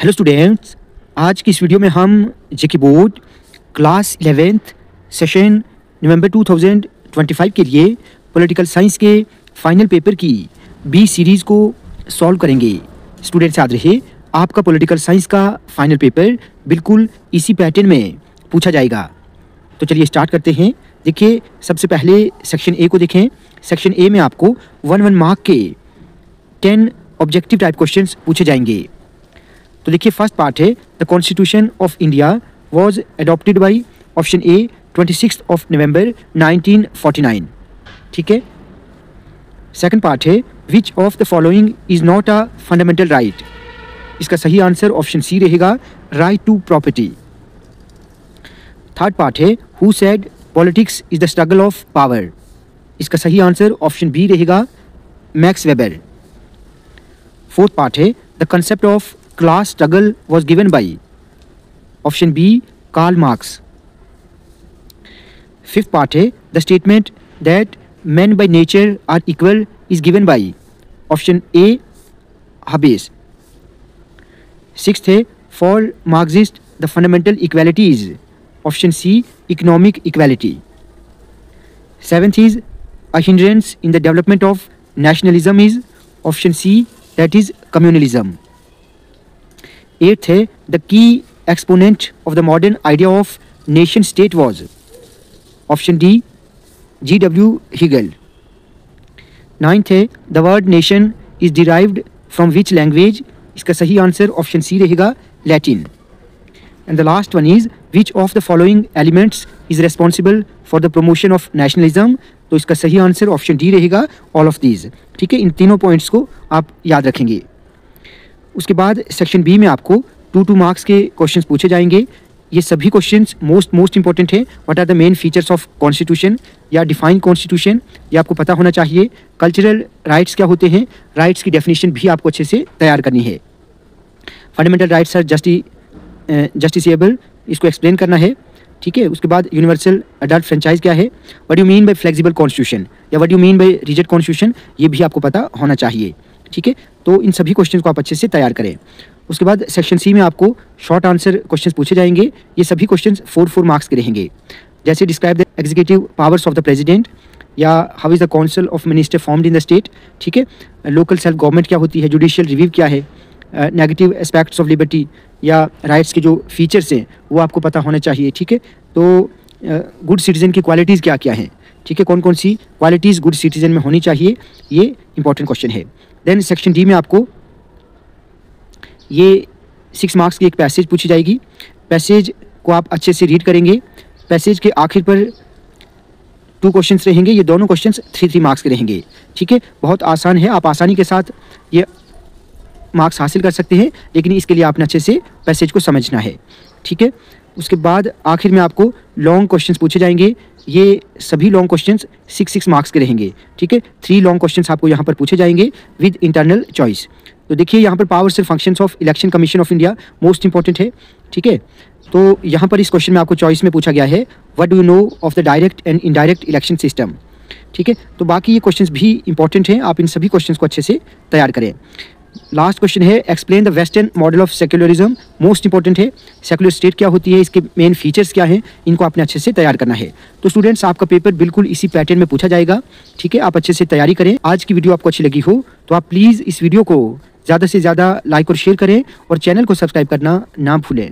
Hello students, आज की इस वीडियो में हम जेके बोर्ड क्लास 11th सेशन नवंबर 2025 के लिए पॉलिटिकल साइंस के फाइनल पेपर की बी सीरीज़ को सॉल्व करेंगे। स्टूडेंट्स याद रहे, आपका पॉलिटिकल साइंस का फाइनल पेपर बिल्कुल इसी पैटर्न में पूछा जाएगा। तो चलिए स्टार्ट करते हैं। देखिए, सबसे पहले सेक्शन ए को देखें। सेक्शन ए में आपको 1 मार्क के 10 ऑब्जेक्टिव टाइप क्वेश्चंस पूछे जाएंगे। तो देखिए, फर्स्ट पार्ट है the constitution of India was adopted by option A 26 November 1949। ठीक है। सेकंड पार्ट है which of the following is not a fundamental right. इसका सही आंसर ऑप्शन सी रहेगा, right to property. Third part है who said politics is the struggle of power. इसका सही answer option B रहेगा, मैक्स वेबर। फोर्थ पार्ट है the concept of class struggle was given by option B Karl Marx. Fifth part है the statement that men by nature are equal is given by option A Hobbes. Sixth है for Marxist the fundamental equality is option C economic equality. Seventh is a hindrance in the development of nationalism is option C that is communalism. Eighth है the key exponent of the modern idea of nation state was option D G.W. Hegel. Ninth है the word nation is derived from which language। इसका सही answer option C रहेगा, Latin. And the last one is which of the following elements is responsible for the promotion of nationalism। तो इसका सही answer option D रहेगा, all of these। ठीक है, इन तीनों पॉइंट्स को आप याद रखेंगे। उसके बाद सेक्शन बी में आपको 2 मार्क्स के क्वेश्चंस पूछे जाएंगे। ये सभी क्वेश्चंस मोस्ट इंपॉर्टेंट है। What are the main features of constitution या डिफाइन कॉन्स्टिट्यूशन, ये आपको पता होना चाहिए। कल्चरल राइट्स क्या होते हैं, राइट्स की डेफिनेशन भी आपको अच्छे से तैयार करनी है। फंडामेंटल राइट्स आर जस्टिसेबल, इसको एक्सप्लेन करना है। ठीक है। उसके बाद यूनिवर्सल अडल्ट फ्रेंचाइज क्या है, what you mean by flexible constitution या what you mean by rigid constitution, ये भी आपको पता होना चाहिए। ठीक है। तो इन सभी क्वेश्चंस को आप अच्छे से तैयार करें। उसके बाद सेक्शन सी में आपको शॉर्ट आंसर क्वेश्चंस पूछे जाएंगे। ये सभी क्वेश्चंस 4 मार्क्स के रहेंगे। जैसे describe the executive powers of the president या how is the council of minister formed in the state. ठीक है। लोकल सेल्फ गवर्नमेंट क्या होती है, जुडिशियल रिव्यू क्या है, नेगेटिव एस्पेक्ट्स ऑफ लिबर्टी या राइट्स के जो फीचर्स हैं वो आपको पता होना चाहिए। ठीक है। तो गुड सिटीजन की क्वालिटीज़ क्या क्या हैं, ठीक है, कौन कौन सी क्वालिटीज़ गुड सिटीजन में होनी चाहिए, ये इंपॉर्टेंट क्वेश्चन है। देन सेक्शन डी में आपको ये 6 मार्क्स की एक पैसेज पूछी जाएगी। पैसेज को आप अच्छे से रीड करेंगे। पैसेज के आखिर पर 2 क्वेश्चंस रहेंगे। ये दोनों क्वेश्चंस 3 मार्क्स के रहेंगे। ठीक है। बहुत आसान है, आप आसानी के साथ ये मार्क्स हासिल कर सकते हैं, लेकिन इसके लिए आपने अच्छे से पैसेज को समझना है। ठीक है। उसके बाद आखिर में आपको लॉन्ग क्वेश्चंस पूछे जाएंगे। ये सभी लॉन्ग क्वेश्चंस 6 मार्क्स के रहेंगे। ठीक है। 3 लॉन्ग क्वेश्चंस आपको यहाँ पर पूछे जाएंगे विद इंटरनल चॉइस। तो देखिए, यहाँ पर powers and functions of election commission of India most important है। ठीक है। तो यहाँ पर इस क्वेश्चन में आपको चॉइस में पूछा गया है what do you know of the direct and indirect election system. ठीक है। तो बाकी ये क्वेश्चंस भी इंपॉर्टेंट हैं, आप इन सभी क्वेश्चंस को अच्छे से तैयार करें। लास्ट क्वेश्चन है explain the western model of secularism, most important है। सेक्युलर स्टेट क्या होती है, इसके मेन फीचर्स क्या हैं, इनको आपने अच्छे से तैयार करना है। तो स्टूडेंट्स, आपका पेपर बिल्कुल इसी पैटर्न में पूछा जाएगा। ठीक है। आप अच्छे से तैयारी करें। आज की वीडियो आपको अच्छी लगी हो तो आप प्लीज़ इस वीडियो को ज़्यादा से ज़्यादा लाइक और शेयर करें और चैनल को सब्सक्राइब करना ना भूलें।